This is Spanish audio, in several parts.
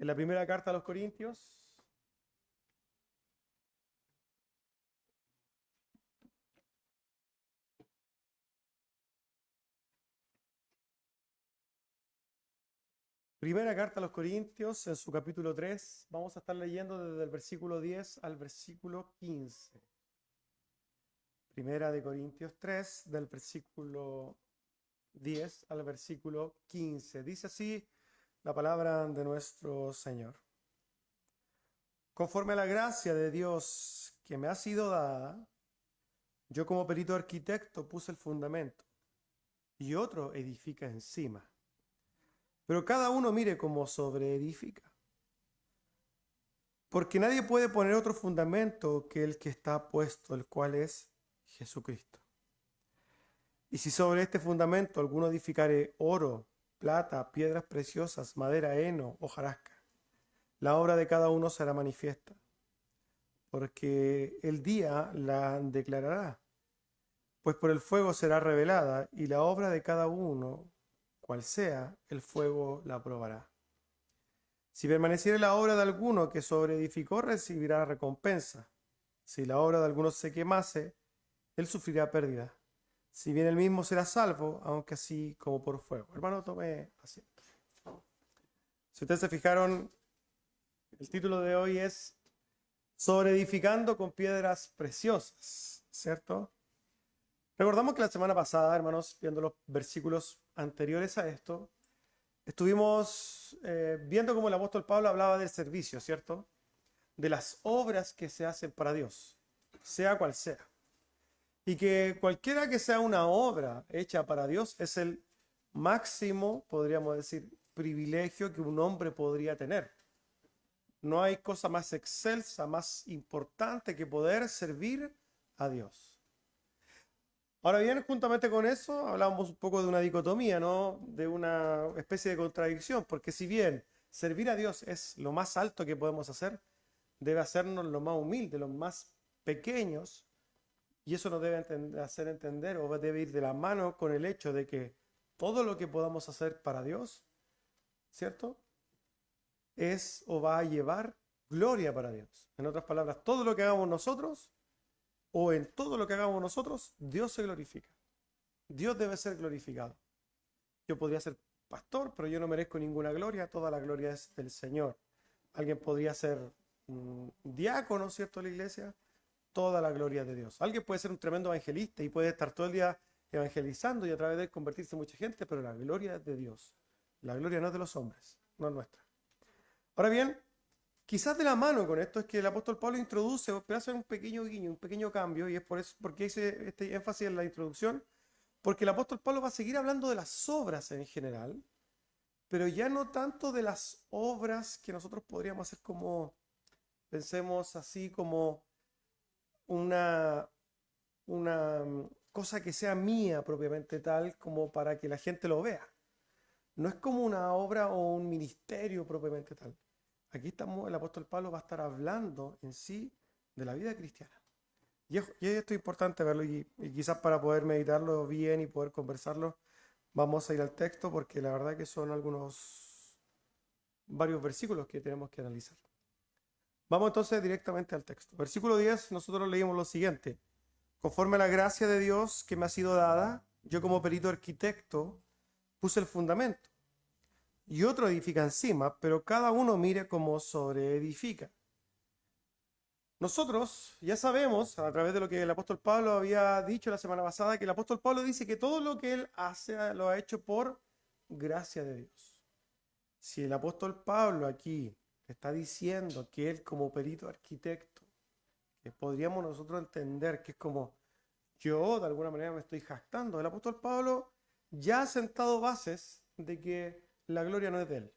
En la primera carta a los Corintios, en su capítulo 3, vamos a estar leyendo desde el versículo 10 al versículo 15. Primera de Corintios 3, del versículo 10 al versículo 15. Dice así la palabra de nuestro Señor. Conforme a la gracia de Dios que me ha sido dada, yo como perito arquitecto puse el fundamento y otro edifica encima. Pero cada uno mire cómo sobreedifica. Porque nadie puede poner otro fundamento que el que está puesto, el cual es Jesucristo. Y si sobre este fundamento alguno edificare oro, plata, piedras preciosas, madera, heno, hojarasca, la obra de cada uno será manifiesta, porque el día la declarará, pues por el fuego será revelada, y la obra de cada uno, cual sea, el fuego la probará. Si permaneciere la obra de alguno que sobreedificó, recibirá recompensa. Si la obra de alguno se quemase, él sufrirá pérdida. Si bien él mismo será salvo, aunque así como por fuego. Hermano, tome asiento. Si ustedes se fijaron, el título de hoy es Sobreedificando con piedras preciosas, ¿cierto? Recordamos que la semana pasada, hermanos, viendo los versículos anteriores a esto, estuvimos viendo cómo el apóstol Pablo hablaba del servicio, ¿cierto? De las obras que se hacen para Dios, sea cual sea. Y que cualquiera que sea una obra hecha para Dios es el máximo, podríamos decir, privilegio que un hombre podría tener. No hay cosa más excelsa, más importante que poder servir a Dios. Ahora bien, juntamente con eso, hablamos un poco de una dicotomía, ¿no? De una especie de contradicción, porque si bien servir a Dios es lo más alto que podemos hacer, debe hacernos lo más humilde, los más pequeños, y eso nos debe hacer entender o debe ir de la mano con el hecho de que todo lo que podamos hacer para Dios, ¿cierto? Es o va a llevar gloria para Dios. En otras palabras, todo lo que hagamos nosotros o en todo lo que hagamos nosotros, Dios se glorifica. Dios debe ser glorificado. Yo podría ser pastor, pero yo no merezco ninguna gloria, toda la gloria es del Señor. Alguien podría ser diácono, ¿cierto?, de la iglesia, toda la gloria de Dios. Alguien puede ser un tremendo evangelista y puede estar todo el día evangelizando y a través de él convertirse en mucha gente, pero la gloria es de Dios. La gloria no es de los hombres, no es nuestra. Ahora bien, quizás de la mano con esto es que el apóstol Pablo introduce, pero hace un pequeño guiño, un pequeño cambio, y es por eso porque hice este énfasis en la introducción, porque el apóstol Pablo va a seguir hablando de las obras en general, pero ya no tanto de las obras que nosotros podríamos hacer como, pensemos así, como una, una cosa que sea mía propiamente tal como para que la gente lo vea. No es como una obra o un ministerio propiamente tal. Aquí estamos, el apóstol Pablo va a estar hablando en sí de la vida cristiana. Y esto es importante verlo y quizás para poder meditarlo bien y poder conversarlo, vamos a ir al texto porque la verdad que son varios versículos que tenemos que analizar. Vamos entonces directamente al texto. Versículo 10, nosotros leímos lo siguiente. Conforme a la gracia de Dios que me ha sido dada, yo como perito arquitecto puse el fundamento y otro edifica encima, pero cada uno mire cómo sobreedifica. Nosotros ya sabemos, a través de lo que el apóstol Pablo había dicho la semana pasada, que el apóstol Pablo dice que todo lo que él hace lo ha hecho por gracia de Dios. Si el apóstol Pablo aquí está diciendo que él como perito arquitecto, que podríamos nosotros entender que es como yo de alguna manera me estoy jactando, el apóstol Pablo ya ha sentado bases de que la gloria no es de él.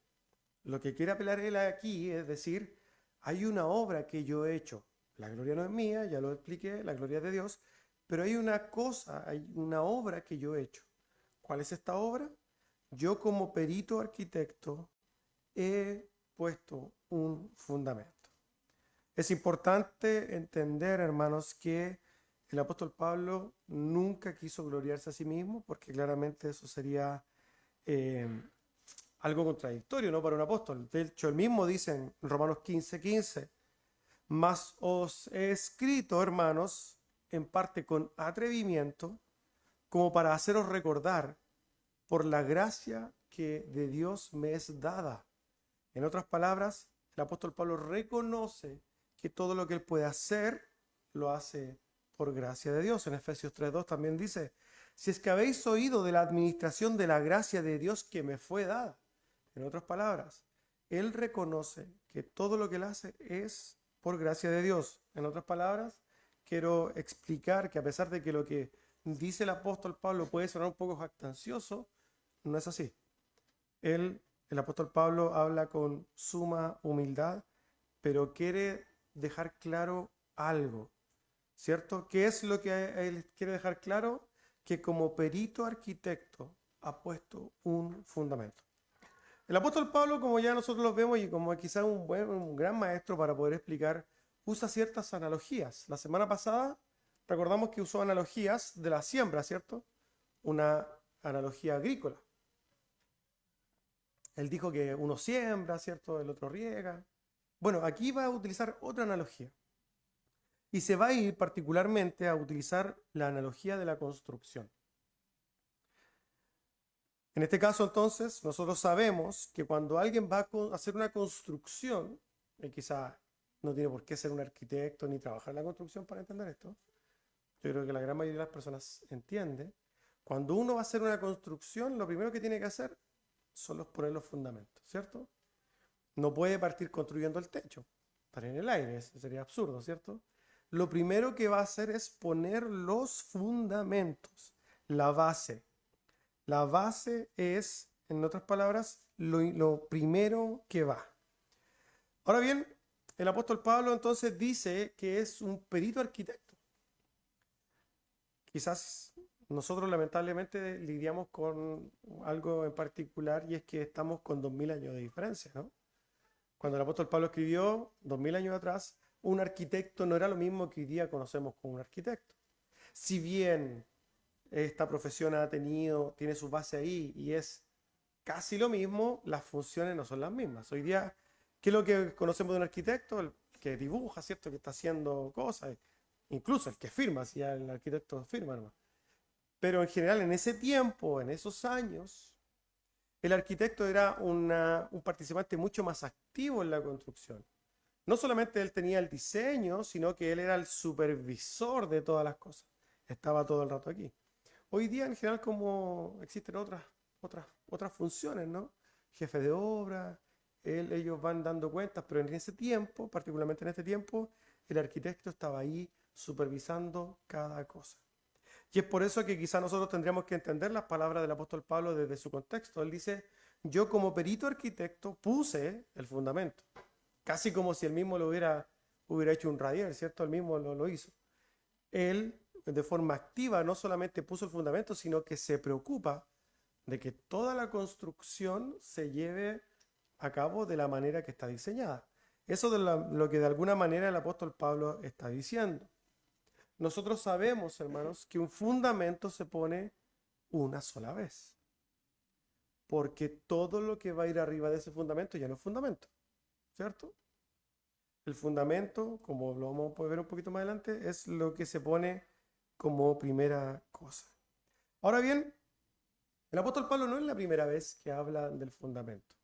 Lo que quiere apelar él aquí es decir, hay una obra que yo he hecho. La gloria no es mía, ya lo expliqué, la gloria es de Dios, pero hay una cosa, hay una obra que yo he hecho. ¿Cuál es esta obra? Yo como perito arquitecto he puesto un fundamento. Es importante entender, hermanos, que el apóstol Pablo nunca quiso gloriarse a sí mismo, porque claramente eso sería algo contradictorio, ¿no? Para un apóstol. De hecho, él mismo dice en Romanos 15:15, mas os he escrito, hermanos, en parte con atrevimiento, como para haceros recordar por la gracia que de Dios me es dada. En otras palabras, el apóstol Pablo reconoce que todo lo que él puede hacer, lo hace por gracia de Dios. En Efesios 3:2 también dice, si es que habéis oído de la administración de la gracia de Dios que me fue dada. En otras palabras, él reconoce que todo lo que él hace es por gracia de Dios. En otras palabras, quiero explicar que a pesar de que lo que dice el apóstol Pablo puede sonar un poco jactancioso, no es así. El apóstol Pablo habla con suma humildad, pero quiere dejar claro algo, ¿cierto? ¿Qué es lo que él quiere dejar claro? Que como perito arquitecto ha puesto un fundamento. El apóstol Pablo, como ya nosotros lo vemos y como quizás un gran maestro para poder explicar, usa ciertas analogías. La semana pasada recordamos que usó analogías de la siembra, ¿cierto? Una analogía agrícola. Él dijo que uno siembra, ¿cierto? El otro riega. Bueno, aquí va a utilizar otra analogía. Y se va a ir particularmente a utilizar la analogía de la construcción. En este caso, entonces, nosotros sabemos que cuando alguien va a hacer una construcción, y quizá no tiene por qué ser un arquitecto ni trabajar en la construcción para entender esto, yo creo que la gran mayoría de las personas entiende, cuando uno va a hacer una construcción, lo primero que tiene que hacer son poner los fundamentos, ¿cierto? No puede partir construyendo el techo, estar en el aire, eso sería absurdo, ¿cierto? Lo primero que va a hacer es poner los fundamentos, la base. La base es, en otras palabras, lo primero que va. Ahora bien, el apóstol Pablo entonces dice que es un perito arquitecto. Quizás nosotros lamentablemente lidiamos con algo en particular y es que estamos con 2000 años de diferencia, ¿no? Cuando el apóstol Pablo escribió 2000 años atrás, un arquitecto no era lo mismo que hoy día conocemos como un arquitecto. Si bien esta profesión tiene su base ahí y es casi lo mismo, las funciones no son las mismas. Hoy día, ¿qué es lo que conocemos de un arquitecto? El que dibuja, ¿cierto? Que está haciendo cosas, incluso el que firma, si ya el arquitecto firma, ¿no? Pero en general, en ese tiempo, en esos años, el arquitecto era un participante mucho más activo en la construcción. No solamente él tenía el diseño, sino que él era el supervisor de todas las cosas. Estaba todo el rato aquí. Hoy día, en general, como existen otras funciones, ¿no? Jefe de obra, ellos van dando cuentas, pero en ese tiempo, particularmente en este tiempo, el arquitecto estaba ahí supervisando cada cosa. Y es por eso que quizá nosotros tendríamos que entender las palabras del apóstol Pablo desde su contexto. Él dice, yo como perito arquitecto puse el fundamento. Casi como si él mismo hubiera hecho un radier, ¿cierto? Él mismo lo hizo. Él, de forma activa, no solamente puso el fundamento, sino que se preocupa de que toda la construcción se lleve a cabo de la manera que está diseñada. Eso es lo que de alguna manera el apóstol Pablo está diciendo. Nosotros sabemos, hermanos, que un fundamento se pone una sola vez. Porque todo lo que va a ir arriba de ese fundamento ya no es fundamento, ¿cierto? El fundamento, como lo vamos a poder ver un poquito más adelante, es lo que se pone como primera cosa. Ahora bien, el apóstol Pablo no es la primera vez que habla del fundamento.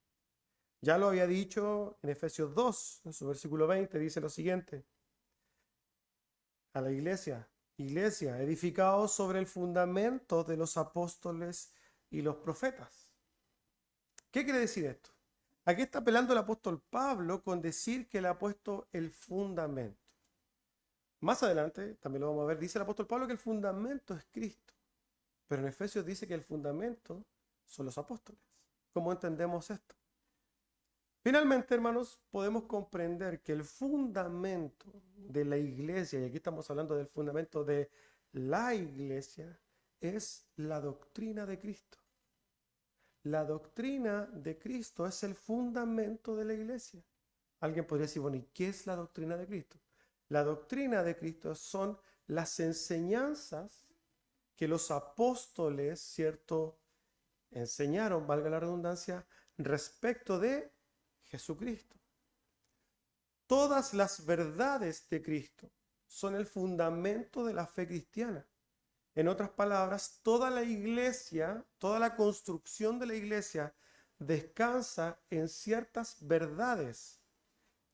Ya lo había dicho en Efesios 2, en su versículo 20, dice lo siguiente. A la iglesia, edificados sobre el fundamento de los apóstoles y los profetas. ¿Qué quiere decir esto? Aquí está apelando el apóstol Pablo con decir que le ha puesto el fundamento. Más adelante, también lo vamos a ver, dice el apóstol Pablo que el fundamento es Cristo. Pero en Efesios dice que el fundamento son los apóstoles. ¿Cómo entendemos esto? Finalmente, hermanos, podemos comprender que el fundamento de la iglesia, y aquí estamos hablando del fundamento de la iglesia, es la doctrina de Cristo. La doctrina de Cristo es el fundamento de la iglesia. Alguien podría decir, bueno, ¿y qué es la doctrina de Cristo? La doctrina de Cristo son las enseñanzas que los apóstoles, ¿cierto?, enseñaron, valga la redundancia, respecto de Jesucristo. Todas las verdades de Cristo son el fundamento de la fe cristiana. En otras palabras, toda la iglesia, toda la construcción de la iglesia descansa en ciertas verdades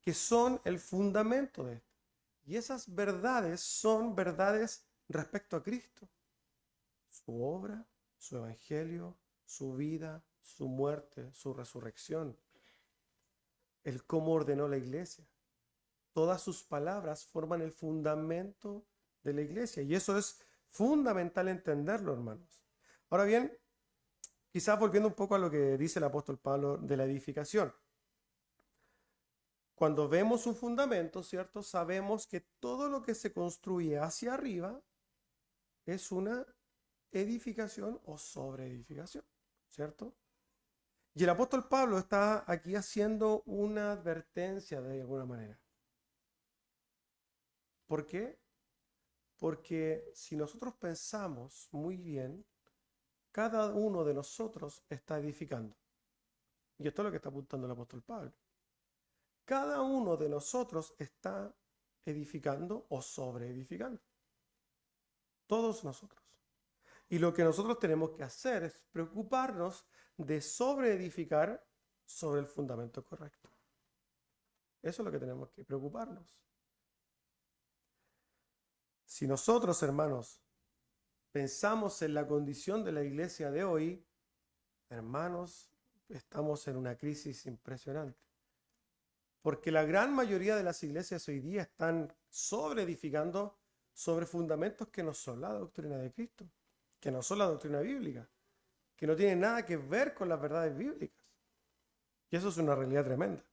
que son el fundamento de esto. Y esas verdades son verdades respecto a Cristo, su obra, su evangelio, su vida, su muerte, su resurrección, el cómo ordenó la iglesia. Todas sus palabras forman el fundamento de la iglesia y eso es fundamental entenderlo, hermanos. Ahora bien, quizás volviendo un poco a lo que dice el apóstol Pablo de la edificación. Cuando vemos un fundamento, ¿cierto? Sabemos que todo lo que se construye hacia arriba es una edificación o sobreedificación, ¿cierto? Y el apóstol Pablo está aquí haciendo una advertencia de alguna manera. ¿Por qué? Porque si nosotros pensamos muy bien, cada uno de nosotros está edificando. Y esto es lo que está apuntando el apóstol Pablo. Cada uno de nosotros está edificando o sobreedificando. Todos nosotros. Y lo que nosotros tenemos que hacer es preocuparnos de sobreedificar sobre el fundamento correcto. Eso es lo que tenemos que preocuparnos. Si nosotros, hermanos, pensamos en la condición de la iglesia de hoy, hermanos, estamos en una crisis impresionante. Porque la gran mayoría de las iglesias hoy día están sobreedificando sobre fundamentos que no son la doctrina de Cristo, que no son la doctrina bíblica, que no tienen nada que ver con las verdades bíblicas. Y eso es una realidad tremenda.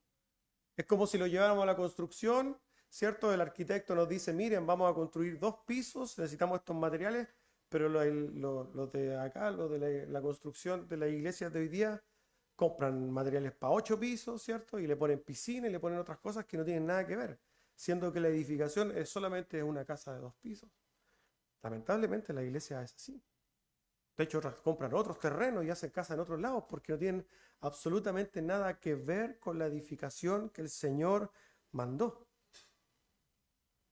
Es como si lo lleváramos a la construcción, ¿cierto? El arquitecto nos dice, miren, vamos a construir 2 pisos, necesitamos estos materiales, pero los de acá, los de la construcción de las iglesias de hoy día, compran materiales para 8 pisos, ¿cierto? Y le ponen piscina y le ponen otras cosas que no tienen nada que ver, siendo que la edificación es solamente una casa de 2 pisos. Lamentablemente la iglesia es así. De hecho, compran otros terrenos y hacen casa en otros lados porque no tienen absolutamente nada que ver con la edificación que el Señor mandó.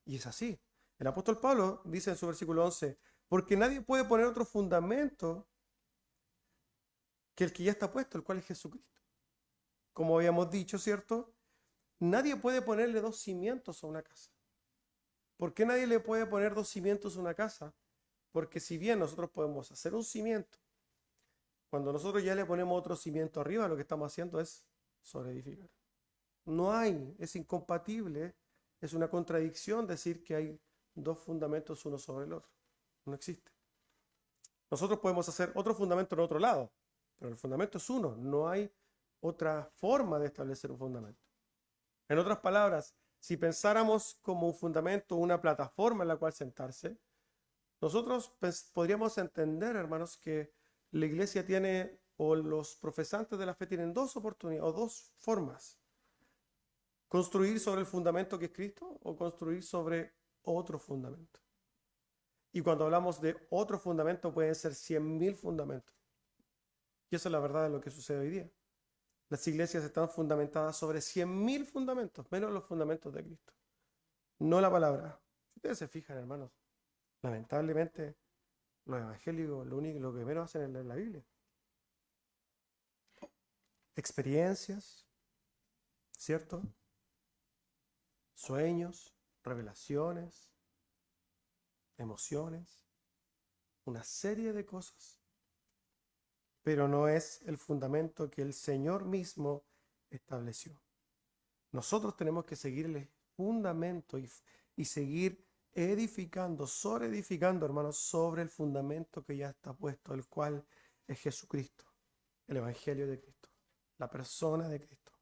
Y es así. El apóstol Pablo dice en su versículo 11, porque nadie puede poner otro fundamento que el que ya está puesto, el cual es Jesucristo. Como habíamos dicho, ¿cierto? Nadie puede ponerle 2 cimientos a una casa. ¿Por qué nadie le puede poner 2 cimientos a una casa? Porque si bien nosotros podemos hacer un cimiento, cuando nosotros ya le ponemos otro cimiento arriba, lo que estamos haciendo es sobreedificar. No hay, es incompatible, es una contradicción decir que hay 2 fundamentos uno sobre el otro. No existe. Nosotros podemos hacer otro fundamento en otro lado, pero el fundamento es uno. No hay otra forma de establecer un fundamento. En otras palabras, si pensáramos como un fundamento una plataforma en la cual sentarse, nosotros podríamos entender, hermanos, que la iglesia tiene, o los profesantes de la fe tienen 2 oportunidades, o 2 formas. Construir sobre el fundamento que es Cristo o construir sobre otro fundamento. Y cuando hablamos de otro fundamento pueden ser 100.000 fundamentos. Y eso es la verdad de lo que sucede hoy día. Las iglesias están fundamentadas sobre 100.000 fundamentos, menos los fundamentos de Cristo. No la palabra. Si ustedes se fijan, hermanos, lamentablemente los evangélicos lo que menos hacen es leer la Biblia. Experiencias, ¿cierto? Sueños, revelaciones, emociones, una serie de cosas. Pero no es el fundamento que el Señor mismo estableció. Nosotros tenemos que seguir el fundamento y seguir edificando, sobreedificando, hermanos, sobre el fundamento que ya está puesto, el cual es Jesucristo, el Evangelio de Cristo, la persona de Cristo,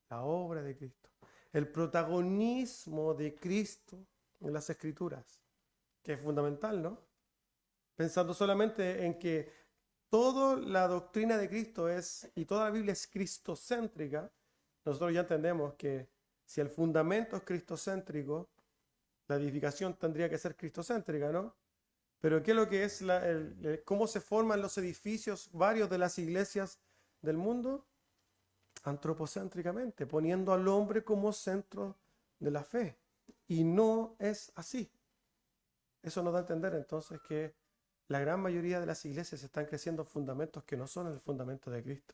la obra de Cristo, el protagonismo de Cristo en las Escrituras, que es fundamental, ¿no? Pensando solamente en que toda la doctrina de Cristo y toda la Biblia es cristocéntrica, nosotros ya entendemos que si el fundamento es cristocéntrico, la edificación tendría que ser cristocéntrica, ¿no? Pero ¿qué es lo que es cómo se forman los edificios varios de las iglesias del mundo? antropocéntricamente, poniendo al hombre como centro de la fe. Y no es así. Eso nos da a entender entonces que la gran mayoría de las iglesias están creciendo fundamentos que no son el fundamento de Cristo.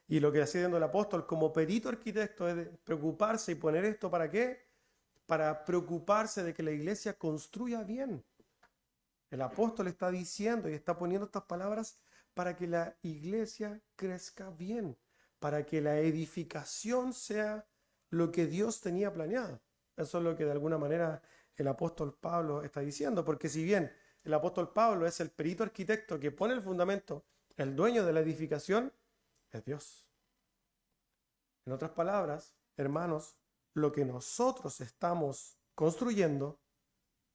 Y lo que está haciendo el apóstol como perito arquitecto es preocuparse y poner esto ¿para qué? Para preocuparse de que la iglesia construya bien. El apóstol está diciendo y está poniendo estas palabras para que la iglesia crezca bien, para que la edificación sea lo que Dios tenía planeado. Eso es lo que de alguna manera el apóstol Pablo está diciendo, porque si bien el apóstol Pablo es el perito arquitecto que pone el fundamento, el dueño de la edificación es Dios. En otras palabras, hermanos, lo que nosotros estamos construyendo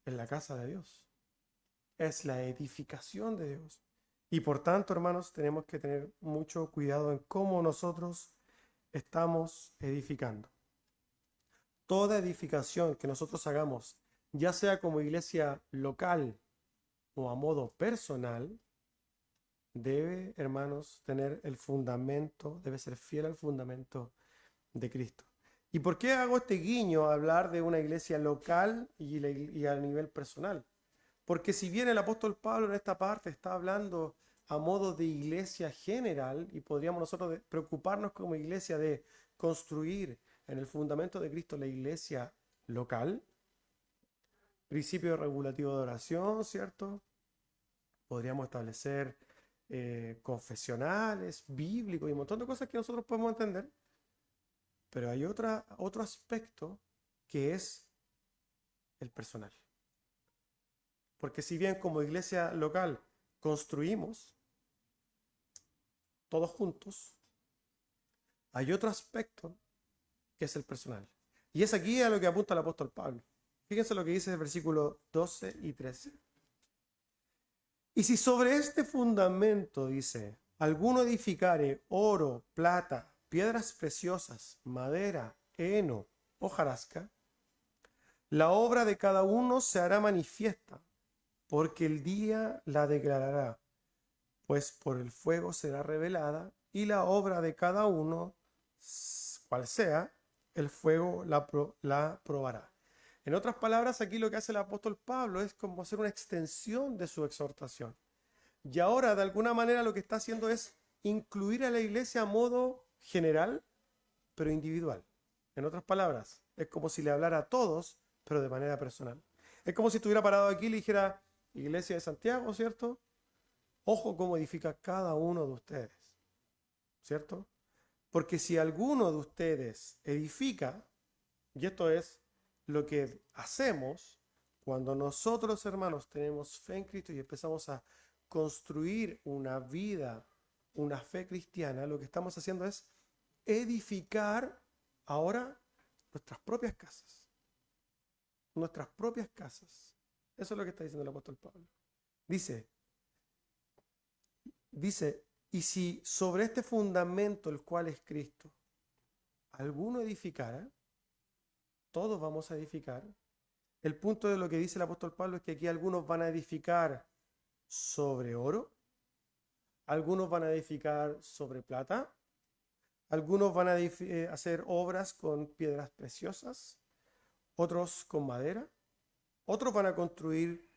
es la casa de Dios, es la edificación de Dios. Y por tanto, hermanos, tenemos que tener mucho cuidado en cómo nosotros estamos edificando. Toda edificación que nosotros hagamos, ya sea como iglesia local o a modo personal, debe, hermanos, tener el fundamento, debe ser fiel al fundamento de Cristo. ¿Y por qué hago este guiño a hablar de una iglesia local y a nivel personal? Porque si bien el apóstol Pablo en esta parte está hablando a modo de iglesia general, y podríamos nosotros preocuparnos como iglesia de construir en el fundamento de Cristo la iglesia local, principio regulativo de oración, ¿cierto? Podríamos establecer confesionales, bíblicos y un montón de cosas que nosotros podemos entender. Pero hay otro aspecto que es el personal. Porque si bien como iglesia local construimos todos juntos, hay otro aspecto que es el personal. Y es aquí a lo que apunta el apóstol Pablo. Fíjense lo que dice el versículo 12 y 13. Y si sobre este fundamento, dice, alguno edificare oro, plata, piedras preciosas, madera, heno, hojarasca, la obra de cada uno se hará manifiesta, porque el día la declarará, pues por el fuego será revelada, y la obra de cada uno, cual sea, el fuego la probará. En otras palabras, aquí lo que hace el apóstol Pablo es como hacer una extensión de su exhortación. Y ahora, de alguna manera, lo que está haciendo es incluir a la iglesia a modo general, pero individual. En otras palabras, es como si le hablara a todos, pero de manera personal. Es como si estuviera parado aquí y le dijera, Iglesia de Santiago, ¿cierto? Ojo cómo edifica cada uno de ustedes, ¿cierto? Porque si alguno de ustedes edifica, y esto es lo que hacemos cuando nosotros, hermanos, tenemos fe en Cristo y empezamos a construir una vida, una fe cristiana, lo que estamos haciendo es edificar ahora nuestras propias casas. Nuestras propias casas. Eso es lo que está diciendo el apóstol Pablo. Dice, y si sobre este fundamento, el cual es Cristo, alguno edificara, todos vamos a edificar. El punto de lo que dice el apóstol Pablo es que aquí algunos van a edificar sobre oro, algunos van a edificar sobre plata, algunos van a hacer obras con piedras preciosas, otros con madera, otros van a construir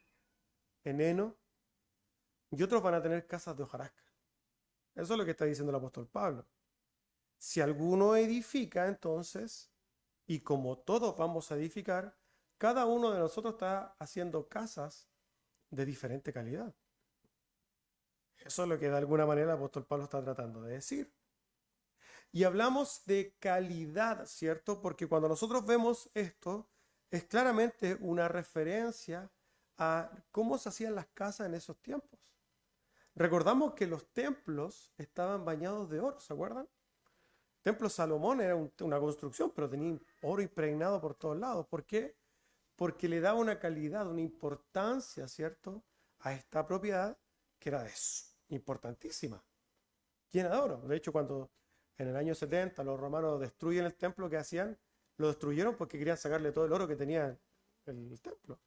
en heno y otros van a tener casas de hojarasca. Eso es lo que está diciendo el apóstol Pablo. Si alguno edifica, entonces, y como todos vamos a edificar, cada uno de nosotros está haciendo casas de diferente calidad. Eso es lo que de alguna manera el apóstol Pablo está tratando de decir. Y hablamos de calidad, ¿cierto? Porque cuando nosotros vemos esto, es claramente una referencia a cómo se hacían las casas en esos tiempos. Recordamos que los templos estaban bañados de oro, ¿se acuerdan? El templo Salomón era una construcción, pero tenía oro impregnado por todos lados. ¿Por qué? Porque le daba una calidad, una importancia, ¿cierto?, a esta propiedad que era importantísima, llena de oro. De hecho, cuando en el año 70 los romanos destruyen el templo, ¿qué hacían? Lo destruyeron porque querían sacarle todo el oro que tenía el templo.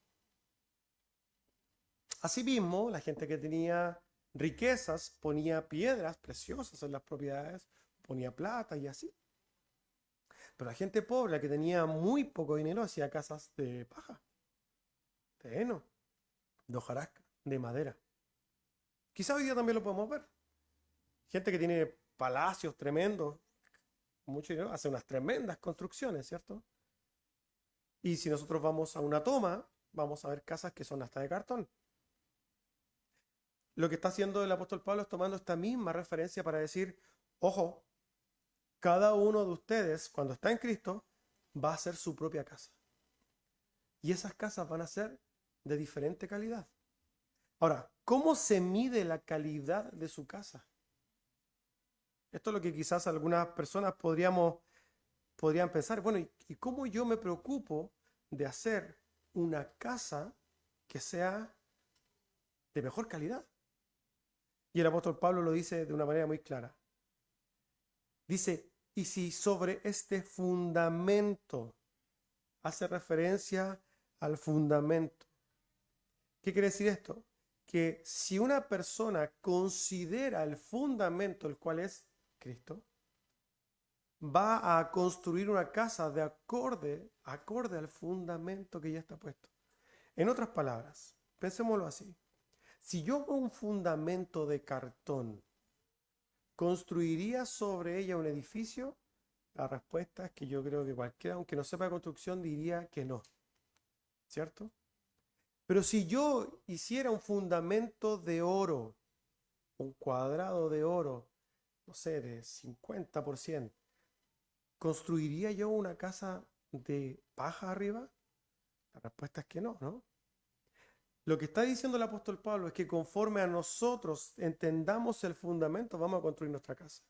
Asimismo, la gente que tenía riquezas ponía piedras preciosas en las propiedades, ponía plata y así. Pero la gente pobre, la que tenía muy poco dinero, hacía casas de paja, de heno, de hojarasca, de madera. Quizá hoy día también lo podemos ver. Gente que tiene palacios tremendos, mucho dinero, hace unas tremendas construcciones, ¿cierto? Y si nosotros vamos a una toma, vamos a ver casas que son hasta de cartón. Lo que está haciendo el apóstol Pablo es tomando esta misma referencia para decir, ojo, cada uno de ustedes, cuando está en Cristo, va a hacer su propia casa. Y esas casas van a ser de diferente calidad. Ahora, ¿cómo se mide la calidad de su casa? Esto es lo que quizás algunas personas podrían pensar. Bueno, ¿y cómo yo me preocupo de hacer una casa que sea de mejor calidad? Y el apóstol Pablo lo dice de una manera muy clara. Dice, y si sobre este fundamento, hace referencia al fundamento. ¿Qué quiere decir esto? Que si una persona considera el fundamento, el cual es Cristo, va a construir una casa de acorde al fundamento que ya está puesto. En otras palabras, pensémoslo así. Si yo hago un fundamento de cartón, ¿construiría sobre ella un edificio? La respuesta es que yo creo que cualquiera, aunque no sepa de construcción, diría que no. ¿Cierto? Pero si yo hiciera un fundamento de oro, un cuadrado de oro, no sé, de 50%, ¿construiría yo una casa de paja arriba? La respuesta es que no, ¿no? Lo que está diciendo el apóstol Pablo es que conforme a nosotros entendamos el fundamento, vamos a construir nuestra casa.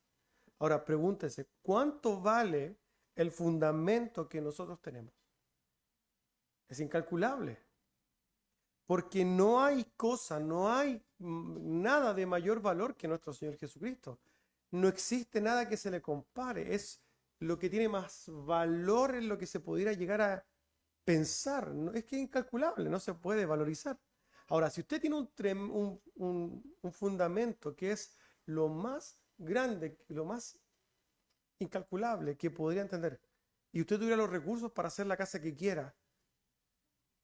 Ahora, pregúntese, ¿cuánto vale el fundamento que nosotros tenemos? Es incalculable. Porque no hay cosa, no hay nada de mayor valor que nuestro Señor Jesucristo. No existe nada que se le compare. Es lo que tiene más valor en lo que se pudiera llegar a pensar. Es que es incalculable, no se puede valorizar. Ahora, si usted tiene un fundamento que es lo más grande, lo más incalculable que podría entender, y usted tuviera los recursos para hacer la casa que quiera,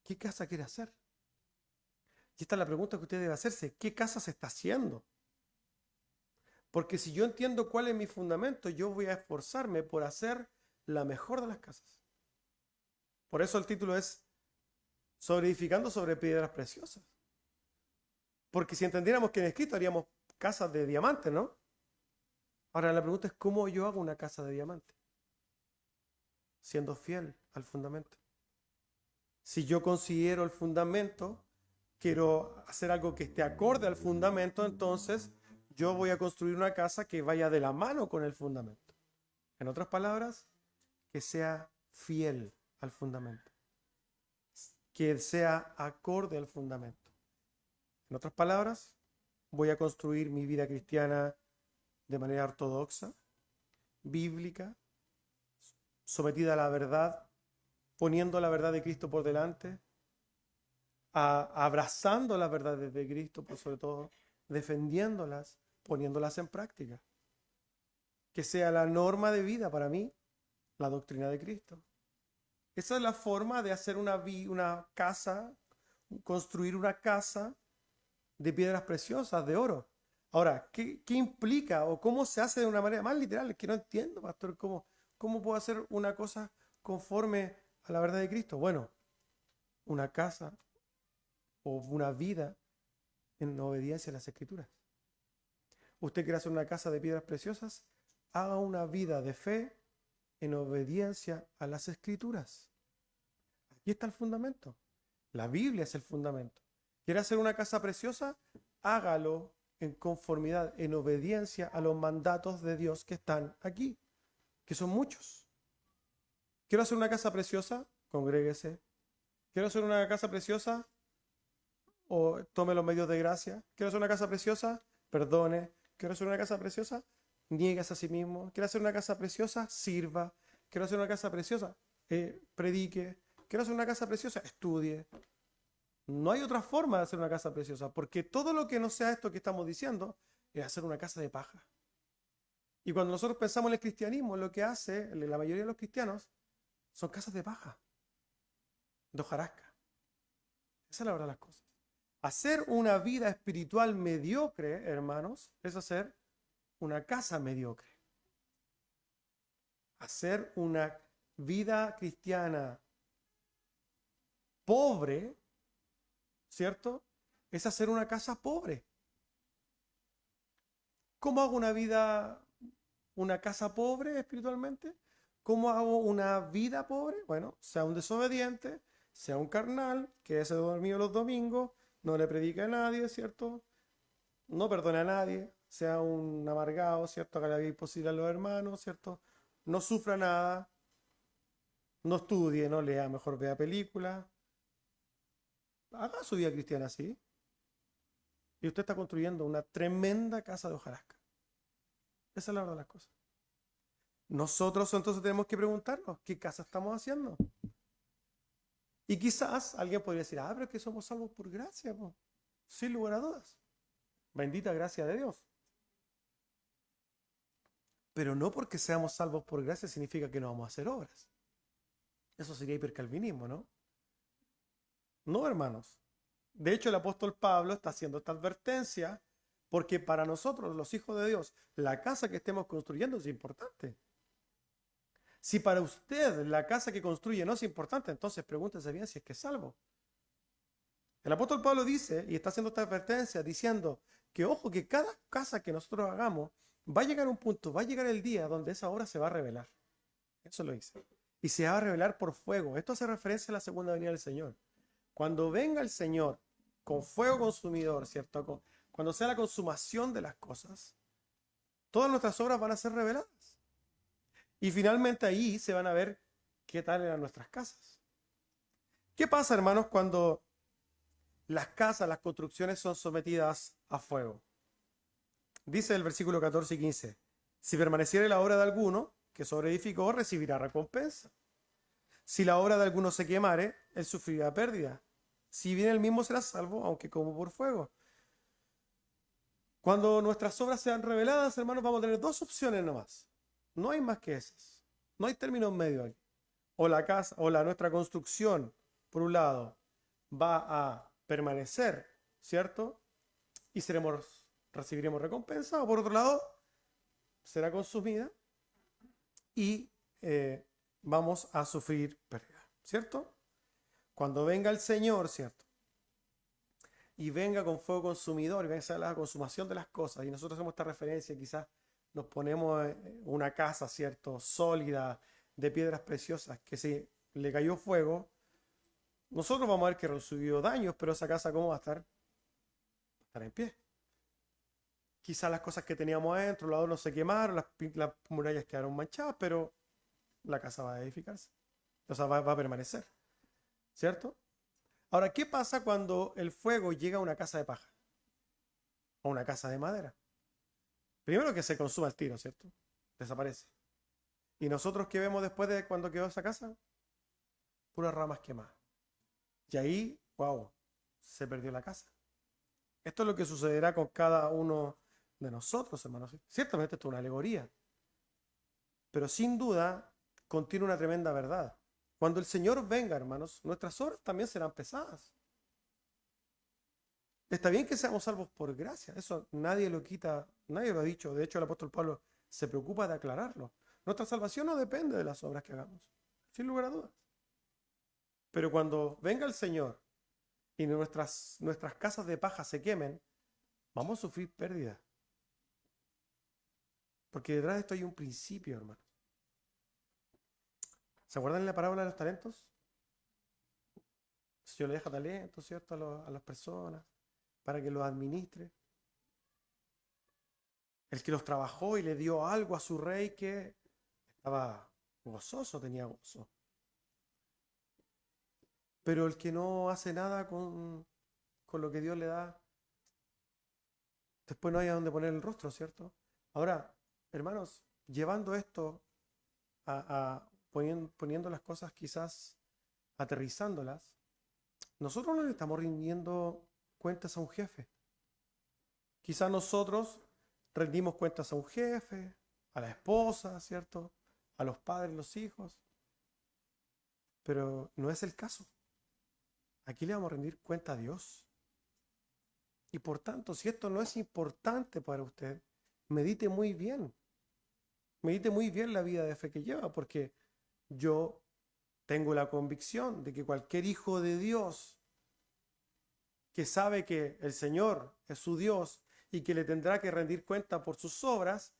¿qué casa quiere hacer? Y esta es la pregunta que usted debe hacerse. ¿Qué casa se está haciendo? Porque si yo entiendo cuál es mi fundamento, yo voy a esforzarme por hacer la mejor de las casas. Por eso el título es Sobre edificando sobre piedras preciosas. Porque si entendiéramos que en escrito haríamos casas de diamantes, ¿no? Ahora la pregunta es ¿cómo yo hago una casa de diamante? Siendo fiel al fundamento. Si yo considero el fundamento, quiero hacer algo que esté acorde al fundamento, entonces yo voy a construir una casa que vaya de la mano con el fundamento. En otras palabras, que sea fiel al fundamento. Que sea acorde al fundamento. En otras palabras, voy a construir mi vida cristiana de manera ortodoxa, bíblica, sometida a la verdad, poniendo la verdad de Cristo por delante, abrazando las verdades de Cristo, por sobre todo, defendiéndolas, poniéndolas en práctica. Que sea la norma de vida para mí, la doctrina de Cristo. Esa es la forma de hacer una casa, construir una casa de piedras preciosas, de oro. Ahora, ¿qué implica o cómo se hace de una manera más literal? Es que no entiendo, pastor, cómo puedo hacer una cosa conforme a la verdad de Cristo. Bueno, una casa o una vida en obediencia a las Escrituras. Usted quiere hacer una casa de piedras preciosas, haga una vida de fe en obediencia a las Escrituras. Aquí está el fundamento. La Biblia es el fundamento. ¿Quiere hacer una casa preciosa? Hágalo en conformidad, en obediencia a los mandatos de Dios que están aquí, que son muchos. ¿Quiero hacer una casa preciosa? Congréguese. ¿Quiero hacer una casa preciosa? O tome los medios de gracia. ¿Quiero hacer una casa preciosa? Perdone. ¿Quiero hacer una casa preciosa? Niegues a sí mismo. ¿Quiero hacer una casa preciosa? Sirva. ¿Quiero hacer una casa preciosa? Predique. ¿Quiero hacer una casa preciosa? Estudie. No hay otra forma de hacer una casa preciosa, porque todo lo que no sea esto que estamos diciendo es hacer una casa de paja. Y cuando nosotros pensamos en el cristianismo, lo que hace la mayoría de los cristianos son casas de paja, de hojarasca. Esa es la verdad de las cosas. Hacer una vida espiritual mediocre, hermanos, es hacer una casa mediocre. Hacer una vida cristiana pobre, ¿cierto? Es hacer una casa pobre. ¿Cómo hago una casa pobre espiritualmente? ¿Cómo hago una vida pobre? Bueno, sea un desobediente, sea un carnal, que se dormido los domingos, no le predica a nadie, ¿cierto? No perdone a nadie, sea un amargado, ¿cierto? Haga la vida imposible a los hermanos, ¿cierto? No sufra nada, no estudie, no lea, mejor vea películas. Haga su vida cristiana así. Y usted está construyendo una tremenda casa de hojarasca. Esa es la verdad de las cosas. Nosotros entonces tenemos que preguntarnos, ¿qué casa estamos haciendo? Y quizás alguien podría decir, pero es que somos salvos por gracia, po. Sin lugar a dudas. Bendita gracia de Dios. Pero no porque seamos salvos por gracia significa que no vamos a hacer obras. Eso sería hipercalvinismo, ¿no? No, hermanos. De hecho, el apóstol Pablo está haciendo esta advertencia porque para nosotros, los hijos de Dios, la casa que estemos construyendo es importante. Si para usted la casa que construye no es importante, entonces pregúntese bien si es que es salvo. El apóstol Pablo dice, y está haciendo esta advertencia, diciendo que ojo, que cada casa que nosotros hagamos va a llegar a un punto, va a llegar el día donde esa obra se va a revelar. Eso lo dice. Y se va a revelar por fuego. Esto hace referencia a la segunda venida del Señor. Cuando venga el Señor con fuego consumidor, ¿cierto? Cuando sea la consumación de las cosas, todas nuestras obras van a ser reveladas. Y finalmente ahí se van a ver qué tal eran nuestras casas. ¿Qué pasa, hermanos, cuando las casas, las construcciones son sometidas a fuego? Dice el versículo 14 y 15, si permaneciere la obra de alguno que sobreedificó, recibirá recompensa. Si la obra de alguno se quemare, él sufrirá pérdida. Si bien él mismo será salvo, aunque como por fuego. Cuando nuestras obras sean reveladas, hermanos, vamos a tener dos opciones nomás. No hay más que esas. No hay término medio aquí. O la casa, o nuestra construcción, por un lado, va a permanecer, ¿cierto? Y recibiremos recompensa, o por otro lado, será consumida y vamos a sufrir pérdida, ¿cierto? Cuando venga el Señor, ¿cierto? Y venga con fuego consumidor, y venga la consumación de las cosas, y nosotros hacemos esta referencia, quizás nos ponemos una casa, ¿cierto? Sólida, de piedras preciosas, que si le cayó fuego, nosotros vamos a ver que recibió daños, pero esa casa, ¿cómo va a estar? Va a estar en pie. Quizás las cosas que teníamos adentro, los adornos se quemaron, las murallas quedaron manchadas, pero la casa va a edificarse. O sea, va a permanecer. ¿Cierto? Ahora, ¿qué pasa cuando el fuego llega a una casa de paja? O una casa de madera. Primero que se consuma el tiro, ¿cierto? Desaparece. ¿Y nosotros qué vemos después de cuando quedó esa casa? Puras ramas quemadas. Y ahí, wow, se perdió la casa. Esto es lo que sucederá con cada uno de nosotros, hermanos. Ciertamente esto es una alegoría. Pero sin duda contiene una tremenda verdad. Cuando el Señor venga, hermanos, nuestras obras también serán pesadas. Está bien que seamos salvos por gracia, eso nadie lo quita, nadie lo ha dicho. De hecho, el apóstol Pablo se preocupa de aclararlo. Nuestra salvación no depende de las obras que hagamos, sin lugar a dudas. Pero cuando venga el Señor y nuestras casas de paja se quemen, vamos a sufrir pérdida. Porque detrás de esto hay un principio, hermano. ¿Se acuerdan de la parábola de los talentos? El Señor le deja talentos, ¿cierto? A las personas para que los administre. El que los trabajó y le dio algo a su rey que estaba gozoso, tenía gozo. Pero el que no hace nada con lo que Dios le da, después no hay a dónde poner el rostro, ¿cierto? Ahora, hermanos, llevando esto poniendo las cosas quizás, aterrizándolas, nosotros no le estamos rindiendo cuentas a un jefe. Quizás nosotros rendimos cuentas a un jefe, a la esposa, ¿cierto? A los padres, los hijos. Pero no es el caso. Aquí le vamos a rendir cuenta a Dios. Y por tanto, si esto no es importante para usted, medite muy bien. Medite muy bien la vida de fe que lleva, porque yo tengo la convicción de que cualquier hijo de Dios que sabe que el Señor es su Dios y que le tendrá que rendir cuenta por sus obras,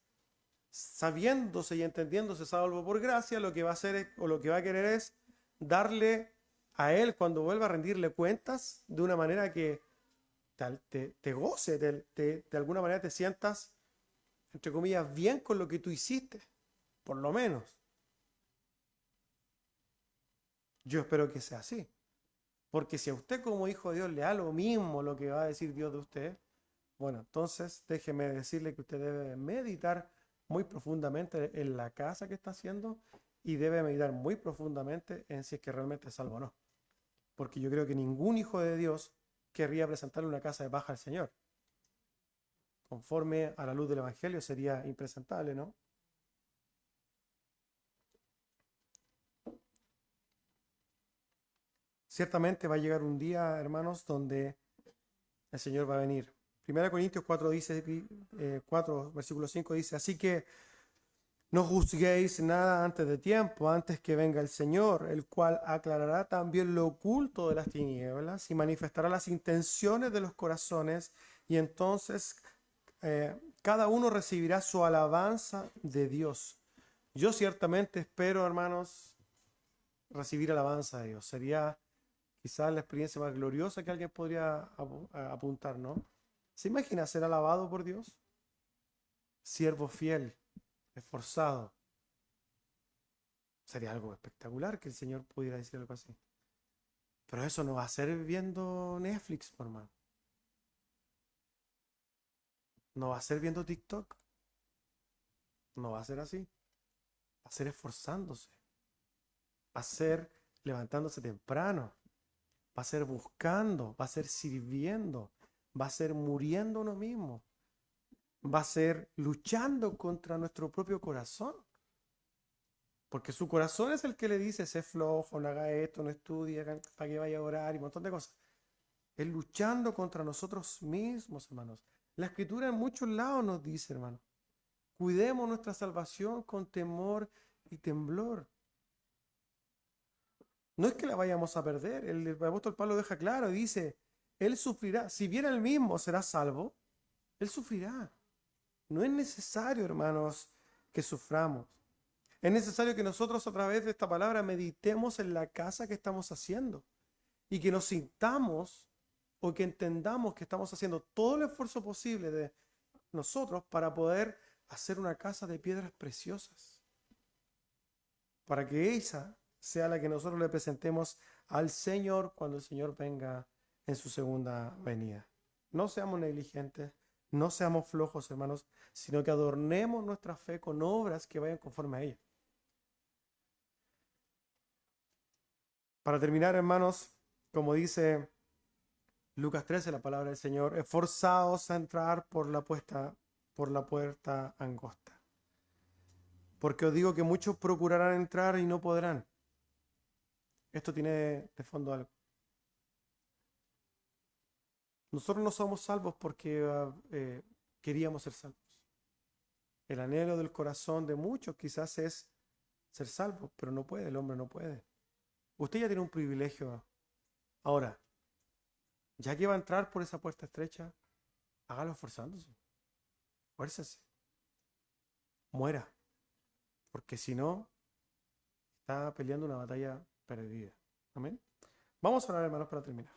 sabiéndose y entendiéndose salvo por gracia, lo que va a hacer o lo que va a querer es darle a Él cuando vuelva a rendirle cuentas de una manera que te goce, de alguna manera te sientas, entre comillas, bien con lo que tú hiciste, por lo menos. Yo espero que sea así. Porque si a usted como hijo de Dios le da lo mismo lo que va a decir Dios de usted, bueno, entonces déjeme decirle que usted debe meditar muy profundamente en la casa que está haciendo y debe meditar muy profundamente en si es que realmente es salvo o no. Porque yo creo que ningún hijo de Dios querría presentarle una casa de paja al Señor. Conforme a la luz del Evangelio sería impresentable, ¿no? Ciertamente va a llegar un día, hermanos, donde el Señor va a venir. 1 Corintios 4, 4 versículo 5 dice, así que no juzguéis nada antes de tiempo, antes que venga el Señor, el cual aclarará también lo oculto de las tinieblas y manifestará las intenciones de los corazones, y entonces cada uno recibirá su alabanza de Dios. Yo ciertamente espero, hermanos, recibir alabanza de Dios. Sería quizás la experiencia más gloriosa que alguien podría apuntar, ¿no? ¿Se imagina ser alabado por Dios? Siervo fiel, esforzado. Sería algo espectacular que el Señor pudiera decir algo así. Pero eso no va a ser viendo Netflix, por hermano. No va a ser viendo TikTok. No va a ser así. Va a ser esforzándose. Va a ser levantándose temprano. Va a ser buscando. Va a ser sirviendo. Va a ser muriendo uno mismo. Va a ser luchando contra nuestro propio corazón. Porque su corazón es el que le dice, sé flojo, no haga esto, no estudie, para que vaya a orar y un montón de cosas. Es luchando contra nosotros mismos, hermanos. La Escritura en muchos lados nos dice, hermanos, cuidemos nuestra salvación con temor y temblor. No es que la vayamos a perder. El apóstol Pablo deja claro y dice, Él sufrirá. Si bien Él mismo será salvo, Él sufrirá. No es necesario, hermanos, que suframos. Es necesario que nosotros a través de esta palabra meditemos en la casa que estamos haciendo y que nos sintamos o que entendamos que estamos haciendo todo el esfuerzo posible de nosotros para poder hacer una casa de piedras preciosas, para que esa sea la que nosotros le presentemos al Señor cuando el Señor venga en su segunda venida. No seamos negligentes, no seamos flojos, hermanos, sino que adornemos nuestra fe con obras que vayan conforme a ella. Para terminar, hermanos, como dice Lucas 13, la palabra del Señor, esforzaos a entrar por la puerta angosta. Porque os digo que muchos procurarán entrar y no podrán. Esto tiene de fondo algo. Nosotros no somos salvos porque queríamos ser salvos. El anhelo del corazón de muchos quizás es ser salvos, pero no puede, el hombre no puede. Usted ya tiene un privilegio. Ahora, ya que va a entrar por esa puerta estrecha, hágalo esforzándose. Fuércese. Muera. Porque si no, está peleando una batalla perdida. Amén. Vamos a orar, hermanos, para terminar.